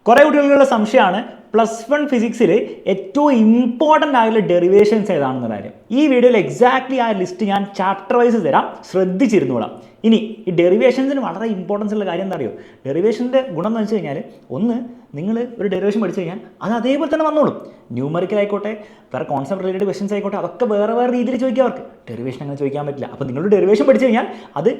കുറേ കുട്ടികളുടെ സംശയമാണ് +1 ഫിസിക്സിൽ ഏറ്റവും ഇമ്പോർട്ടൻ്റ് ആയിട്ടുള്ള ഡെറിവേഷൻസ് ഏതാണെന്ന കാര്യം. ഈ വീഡിയോയിൽ എക്സാക്ട്ലി ആ ലിസ്റ്റ് ഞാൻ ചാപ്റ്റർ വൈസ് തരാം, ശ്രദ്ധിച്ചിരുന്നോളാം. ഇനി ഈ ഡെറിവേഷൻസിന് വളരെ ഇമ്പോർട്ടൻസ് ഉള്ള കാര്യം എന്താ അറിയോ? ഡെറിവേഷൻ്റെ ഗുണം എന്ന് വെച്ച് കഴിഞ്ഞാൽ, ഒന്ന്, നിങ്ങൾ ഒരു ഡെറിവേഷൻ പഠിച്ചു കഴിഞ്ഞാൽ അത് അതേപോലെ തന്നെ വന്നോളും. ന്യൂമറിക്കൽ ആയിക്കോട്ടെ, വേറെ കോൺസെപ്റ്റ് റിലേറ്റഡ് ക്വസ്റ്റൻസ് ആയിക്കോട്ടെ, അതൊക്കെ വേറെ വേറെ രീതിയിൽ ചോദിക്കുക അവർക്ക്. ഡെറിവേഷൻ അങ്ങനെ ചോദിക്കാൻ പറ്റില്ല. അപ്പോൾ നിങ്ങളുടെ ഡെറിവേഷൻ പഠിച്ചു കഴിഞ്ഞാൽ അത്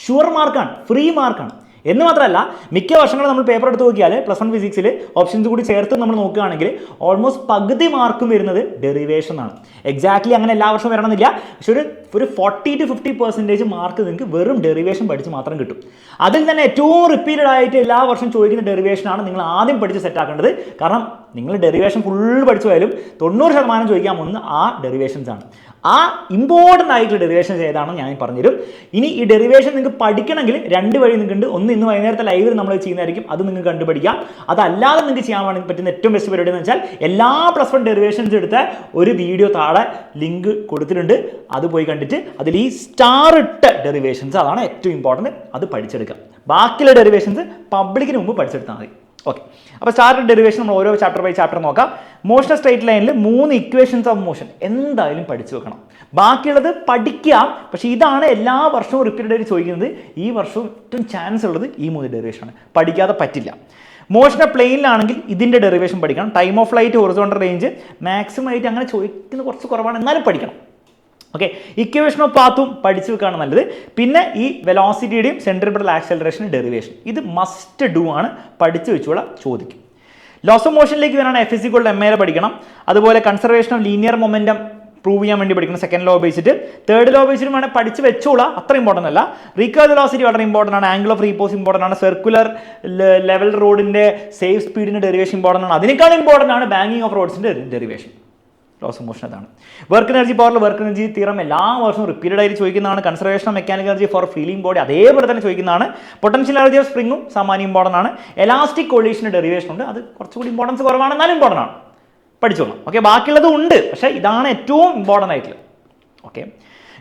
ഷുവർ മാർക്കാണ്, ഫ്രീ മാർക്കാണ്. എന്ന് മാത്രമല്ല, മിക്ക വർഷങ്ങളും നമ്മൾ പേപ്പർ എടുത്ത് നോക്കിയാൽ +1 ഫിസിക്സിൽ ഓപ്ഷൻസ് കൂടി ചേർത്ത് നമ്മൾ നോക്കുകയാണെങ്കിൽ ഓൾമോസ്റ്റ് പകുതി മാർക്കും വരുന്നത് ഡെറിവേഷൻ ആണ്. എക്സാക്ട്ലി അങ്ങനെ എല്ലാ വർഷവും വരണമെന്നില്ല, പക്ഷെ ഒരു 40 to 50% മാർക്ക് നിങ്ങൾക്ക് വെറും ഡെറിവേഷൻ പഠിച്ച് മാത്രം കിട്ടും. അതിൽ തന്നെ ഏറ്റവും റിപ്പീറ്റഡ് ആയിട്ട് എല്ലാ വർഷവും ചോദിക്കുന്ന ഡെറിവേഷനാണ് നിങ്ങൾ ആദ്യം പഠിച്ച് സെറ്റാക്കേണ്ടത്. കാരണം നിങ്ങൾ ഡെറിവേഷൻ ഫുൾ പഠിച്ചു പോയാലും 90% ചോദിക്കാൻ പോകുന്നത് ആ ഡെറിവേഷൻസ് ആണ്. ആ ഇമ്പോർട്ടൻ്റ് ആയിട്ടുള്ള ഡെറിവേഷൻസ് ഏതാണെന്ന് ഞാൻ പറഞ്ഞുതരും. ഇനി ഈ ഡെറിവേഷൻ നിങ്ങൾക്ക് പഠിക്കണമെങ്കിൽ 2 വഴി നിങ്ങൾക്കുണ്ട്. ഒന്ന്, ഇന്ന് വൈകുന്നേരത്തെ ലൈവിൽ നമ്മൾ ചെയ്യുന്നതായിരിക്കും, അത് നിങ്ങൾക്ക് കണ്ടുപിടിക്കാം. അതല്ലാതെ നിങ്ങൾക്ക് ചെയ്യാൻ വേണ്ടി പറ്റുന്ന ഏറ്റവും ബെസ്റ്റ് പരിപാടി എന്ന് വെച്ചാൽ എല്ലാ +1 ഡെറിവേഷൻസ് എടുത്ത ഒരു വീഡിയോ താഴെ ലിങ്ക് കൊടുത്തിട്ടുണ്ട്. അത് പോയി കണ്ടിട്ട് അതിൽ ഈ സ്റ്റാർ ഇട്ട ഡെറിവേഷൻസ്, അതാണ് ഏറ്റവും ഇമ്പോർട്ടൻറ്റ്, അത് പഠിച്ചെടുക്കാം. ബാക്കിയുള്ള ഡെറിവേഷൻസ് പബ്ലിക്കിന് മുമ്പ് പഠിച്ചെടുത്താൽ മതി. ഓക്കെ, അപ്പോൾ സ്റ്റാർ ഡെറിവേഷൻ നമ്മൾ ഓരോ ചാപ്റ്റർ ബൈ ചാപ്റ്റർ നോക്കാം. മോഷൻ സ്ട്രേറ്റ് ലൈനിൽ 3 ഇക്വേഷൻസ് ഓഫ് മോഷൻ എന്തായാലും പഠിച്ചു വെക്കണം. ബാക്കിയുള്ളത് പഠിക്കാം, പക്ഷേ ഇതാണ് എല്ലാ വർഷവും റിപ്പീറ്റഡ് ആയിട്ട് ചോദിക്കുന്നത്. ഈ വർഷവും ഏറ്റവും ചാൻസ് ഉള്ളത് ഈ 3 ഡെറിവേഷനാണ്. പഠിക്കാതെ പറ്റില്ല. മോഷൻ പ്ലെയിനിലാണെങ്കിൽ ഇതിൻ്റെ ഡെറിവേഷൻ പഠിക്കണം. Time of flight, horizontal range, maximum ആയിട്ട് അങ്ങനെ ചോദിക്കുന്നത് കുറച്ച് കുറവാണ്, എന്നാലും പഠിക്കണം. ഓക്കെ, ഇക്വേഷൻ ഓഫ് പാത്തും പഠിച്ചു വെക്കുകയാണ് നല്ലത്. പിന്നെ ഈ വെലോസിറ്റിയുടെയും സെൻട്രിപിറ്റൽ ആക്സലറേഷൻ ഡെറിവേഷൻ, ഇത് മസ്റ്റ് ഡു ആണ്, പഠിച്ചു വെച്ചോളാം, ചോദിക്കും. ലോസ് ഓഫ് മോഷനിലേക്ക് വരാണ് F=ma പഠിക്കണം. അതുപോലെ conservation of linear momentum prove ചെയ്യാൻ വേണ്ടി പഠിക്കണം, സെക്കൻഡ് ലോ ഉപയോഗിച്ചിട്ട്. തേർഡ് ലോ ഉപയോഗിച്ചിട്ട് വേണം പഠിച്ച് വെച്ചോളാം, അത്ര ഇമ്പോർട്ടൻ്റ് അല്ല. റീകർവ് വെലോസിറ്റി വളരെ ഇമ്പോർട്ടൻ്റ് ആണ്. ആംഗിൾ ഓഫ് റീപോസ് ഇമ്പോർട്ടൻ്റ് ആണ്. സർക്കുലർ ലെവൽ റോഡിൻ്റെ സേഫ് സ്പീഡിൻ്റെ ഡെറിവേഷൻ ഇമ്പോർട്ടൻ്റ് ആണ്. അതിനേക്കാൾ ഇമ്പോർട്ടൻ്റ് ആണ് ബാങ്കിങ് ഓഫ് റോഡ്സിൻ്റെ ഡെറിവേഷൻ. ലോസ് ഓഫ് മോഷൻ അതാണ്. വർക്ക് എനർജി പവറിൽ വർക്ക് എനർജി തിയറം എല്ലാ വർഷവും റിപ്പീറ്റഡ് ആയിട്ട് ചോദിക്കുന്നതാണ്. Conservation of mechanical energy for feeling body അതേപോലെ തന്നെ ചോദിക്കുന്നതാണ്. പൊട്ടൻഷ്യൽ എനർജി ഓഫ് സ്പ്രിങ്ങും സാമാന്യം ഇമ്പോർട്ടൻ്റ് ആണ്. എലാസ്റ്റിക് കൊളീഷൻ്റെ ഡെറിവേഷൻ ഉണ്ട്, അത് കുറച്ചുകൂടി ഇമ്പോർട്ടൻസ് കുറവാണ്, എന്നാലും ഇമ്പോർട്ടൻ്റ് ആണ്, പഠിച്ചോളാം. ഓക്കെ, ബാക്കിയുള്ളത് ഉണ്ട്, പക്ഷേ ഇതാണ് ഏറ്റവും ഇമ്പോർട്ടൻ്റ് ആയിട്ടുള്ളത്. ഓക്കെ,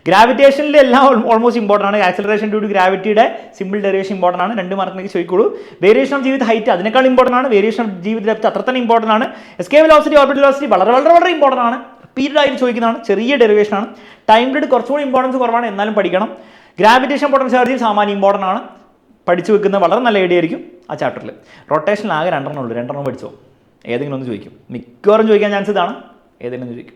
ഗ്രാവിറ്റേഷനിൽ എല്ലാം ഓൾമോസ്റ്റ് ഇമ്പോർട്ടൻ്റ് ആണ്. ആക്സലറേഷൻ ഡ്യൂ ടു ഗ്രാവിറ്റിയുടെ സിമ്പിൾ ഡെറിവേഷൻ ഇമ്പോർട്ടൻ്റ് ആണ്, 2 മാർക്കിലേക്ക് ചോദിക്കുള്ളൂ. വേരിയേഷൻ ഓഫ് ജീവിത ഹൈറ്റ് അതിനേക്കാൾ ഇമ്പോർട്ടൻ്റ് ആണ്. വേരിയേഷൻ ഓഫ് ജീവിത ഡെപ്ത് അത്ര തന്നെ ഇമ്പോർട്ടൻ്റ് ആണ്. എസ്കേപ്പ് വെലോസിറ്റി, ഓർബിറ്റൽ വെലോസിറ്റി വളരെ വളരെ വളരെ ഇമ്പോർട്ടൻ്റ് ആണ്, റിപ്പീറ്റഡ് ആയിട്ട് ചോദിക്കുന്നതാണ്, ചെറിയ ഡെറിവേഷൻ ആണ്. ടൈം പീരീഡ് കുറച്ചുകൂടി ഇമ്പോർട്ടൻസ് കുറവാണ്, എന്നാലും പഠിക്കണം. ഗ്രാവിറ്റേഷൻ പൊട്ടൻഷ്യൽ എനർജി സാമാന്യം ഇമ്പോർട്ടൻ്റ് ആണ്, പഠിച്ചു വെക്കുന്നത് വളരെ നല്ല ഐഡിയ ആയിരിക്കും. ആ ചാപ്റ്ററിൽ റൊട്ടേഷനിൽ ആകെ 2 ഉള്ളൂ, 2 പഠിച്ചോ, ഏതെങ്കിലും ഒന്ന് ചോദിക്കും. മിക്കവാറും ചോദിക്കാൻ ചാൻസ് ഇതാണ്, ഏതെങ്കിലും ചോദിക്കും.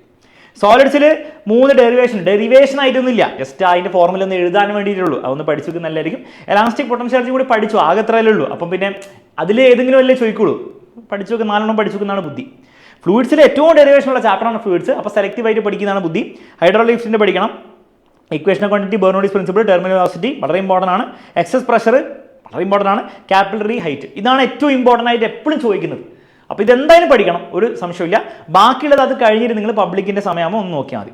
സോളിഡ്സിൽ 3 ഡെറിവേഷൻ ആയിട്ടൊന്നുമില്ല, ജസ്റ്റ് അതിൻ്റെ ഫോർമുല ഒന്ന് എഴുതാൻ വേണ്ടിയിട്ടുള്ളൂ, അതൊന്ന് പഠിച്ചു വെക്കുന്നത് നല്ലതായിരിക്കും. എലാസ്റ്റിക് പൊട്ടൻഷ്യൽ എനർജി കൂടി പഠിച്ചു, ആകെ എത്രയല്ലേ ഉള്ളൂ. അപ്പം പിന്നെ അതിൽ ഏതെങ്കിലും അല്ലേ ചോദിക്കുള്ളൂ, പഠിച്ചു വെക്കുക, 4 പഠിച്ചു വെക്കുന്നതാണ് ബുദ്ധി. ഫ്ലൂയിഡ്സിൽ ഏറ്റവും ഡെറിവേഷൻ ഉള്ള ചാപ്റ്ററാണ് ഫ്ലൂയിഡ്സ്, അപ്പോൾ സെലക്റ്റീവ് ആയിട്ട് പഠിക്കുന്നതാണ് ബുദ്ധി. ഹൈഡ്രോളിക്സിൻ്റെ പഠിക്കണം. Equation of quantity, Bernoulli's principle, terminal velocity വളരെ ഇമ്പോർട്ടൻ്റ് ആണ്. എക്സസ് പ്രഷർ വളരെ ഇമ്പോർട്ടൻ്റ് ആണ്. ക്യാപിലറി ഹൈറ്റ് ഇതാണ് ഏറ്റവും ഇമ്പോർട്ടൻ്റ് ആയിട്ട് എപ്പോഴും ചോദിക്കുന്നത്. അപ്പോൾ ഇതെന്തായാലും പഠിക്കണം, ഒരു സംശയമില്ല. ബാക്കിയുള്ളത് അത് കഴിഞ്ഞിട്ട് നിങ്ങൾ പബ്ലിക്കിൻ്റെ സമയമാകുമ്പോൾ ഒന്ന് നോക്കിയാൽ മതി.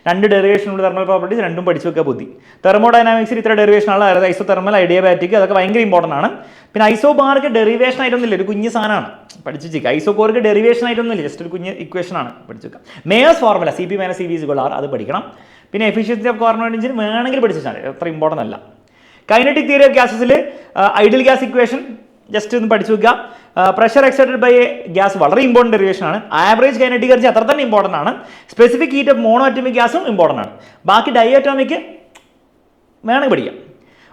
2 ഡെറിവേഷനുള്ള തെർമൽ പ്രോപ്പർട്ടീസ് 2 പഠിച്ചു വെക്കുക ബുദ്ധി. തെർമോഡൈനാമിക്സിൽ ഇത്ര ഡെറിവേഷനാണ്, അതായത് ഐസോ തെർമൽ, ഐഡിയാബാറ്റിക്, അതൊക്കെ ഭയങ്കര ഇമ്പോർട്ടൻ്റ് ആണ്. പിന്നെ ഐസോബാർക്ക് ഡെറിവേഷൻ ആയിട്ടൊന്നുമില്ല, ഒരു കുഞ്ഞ് സാധനമാണ്, പഠിച്ചു വെക്കുക. ഐസോകോർക്ക് ഡെറിവേഷൻ ആയിട്ടൊന്നുമില്ല, ജസ്റ്റ് ഒരു കുഞ്ഞ് ഇക്വേഷൻ ആണ്, പഠിച്ചു വെക്കുക. Mayer's formula CP - CV = R, അത് പഠിക്കണം. പിന്നെ എഫിഷ്യൻസി ഓഫ് കാർബൺ എഞ്ചിൻ വേണമെങ്കിൽ പഠിച്ചു വെച്ചാൽ അത്ര ഇമ്പോർട്ടൻ്റ് അല്ല. കൈനറ്റിക് തിയറി ഓഫ് ഗ്യാസസിൽ ഐഡിയൽ ഗ്യാസ് ഇക്വേഷൻ ജസ്റ്റ് ഒന്ന് പഠിച്ചു വെക്കുക. പ്രഷർ എക്സൈറ്റഡ് ബൈ ഗ്യാസ് വളരെ ഇമ്പോർട്ടൻ്റ് ഡെറിവേഷൻ ആണ്. ആവറേജ് കൈനറ്റിക് എനർജി അത്ര തന്നെ ഇമ്പോർട്ടൻ്റ് ആണ്. Specific heat of monoatomic ഗ്യാസും ഇമ്പോർട്ടൻ്റ് ആണ്. ബാക്കി ഡൈഅറ്റോമിക് വേണമെങ്കിൽ പഠിക്കാം.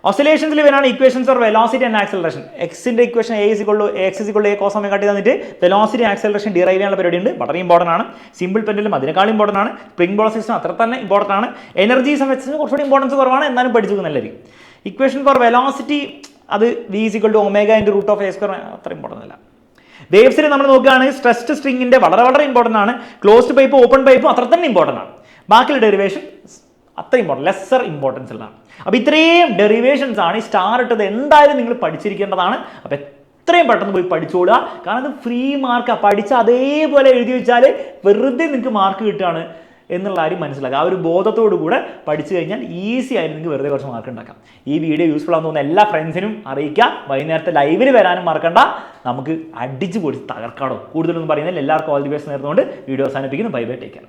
ഓസിലേഷൻസിൽ വരാണ് equations or velocity and acceleration. എക്സിൻ്റെ equation AX = A cos ω t തന്നിട്ട് വെലോസിറ്റി ആക്സലറേഷൻ ഡിറൈവ് ചെയ്യാനുള്ള പരിപാടി ഉണ്ട്, വളരെ ഇമ്പോർട്ടൻ്റ് ആണ്. സിമ്പിൾ പെൻഡുലം അതിനേക്കാൾ ഇമ്പോർട്ടൻ്റ് ആണ്. സ്പ്രിംഗ് ബോൾ സിസ്റ്റം അത്ര തന്നെ ഇമ്പോർട്ടൻ്റ് ആണ്. എനർജി സംബന്ധിച്ച് കുറച്ചുകൂടി ഇമ്പോർട്ടൻസ് കുറവാണ്, എന്നാലും പഠിച്ചു നല്ലതായിരിക്കും. ഇക്വേഷൻ ഫോർ വെലോസിറ്റി അത് V = ω × √A², അത്ര ഇമ്പോർട്ടൻ്റ് അല്ല. വേവ്സിൽ നമ്മൾ നോക്കുകയാണെങ്കിൽ സ്ട്രെസ്ഡ് സ്ട്രിങ്ങിൻ്റെ വളരെ വളരെ ഇമ്പോർട്ടൻ്റ് ആണ്. ക്ലോസ്ഡ് പൈപ്പ്, ഓപ്പൺ പൈപ്പും അത്ര തന്നെ ഇമ്പോർട്ടൻ്റ് ആണ്. ബാക്കിയുള്ള ഡെറിവേഷൻ അത്ര ഇമ്പോർട്ടൻ്റ്, ലെസ്സർ ഇമ്പോർട്ടൻസ് ഉള്ളതാണ്. അപ്പോൾ ഇത്രയും ഡെറിവേഷൻസ് ആണ് ഈ സ്റ്റാർ ഇട്ടത്, എന്തായാലും നിങ്ങൾ പഠിച്ചിരിക്കേണ്ടതാണ്. അപ്പോൾ എത്രയും പെട്ടെന്ന് പോയി പഠിച്ചോളുക, കാരണം ഇത് ഫ്രീ മാർക്കാണ്. പഠിച്ച് അതേപോലെ എഴുതി വെച്ചാൽ വെറുതെ നിങ്ങൾക്ക് മാർക്ക് കിട്ടുകയാണ് എന്നുള്ള കാര്യം മനസ്സിലാക്കുക. ആ ഒരു ബോധത്തോടു കൂടെ പഠിച്ചു കഴിഞ്ഞാൽ ഈസി ആയിട്ട് നിങ്ങൾക്ക് വെറുതെ കുറച്ച് മാർക്ക് ഉണ്ടാക്കാം. ഈ വീഡിയോ യൂസ്ഫുൾ ആണെന്ന് തോന്നുന്ന എല്ലാ ഫ്രണ്ട്സിനും അറിയിക്കുക. വൈകുന്നേരത്തെ ലൈവിൽ വരാനും മറക്കണ്ട. നമുക്ക് അടിച്ച് പൊടിച്ച് തകർക്കാടോ. കൂടുതലൊന്നും പറയുന്നില്ല. എല്ലാവർക്കും ഓൾ ദി ബെസ്റ്റ് നേർന്നുകൊണ്ട് വീഡിയോ അവസാനിപ്പിക്കുന്നു. Bye bye, take care.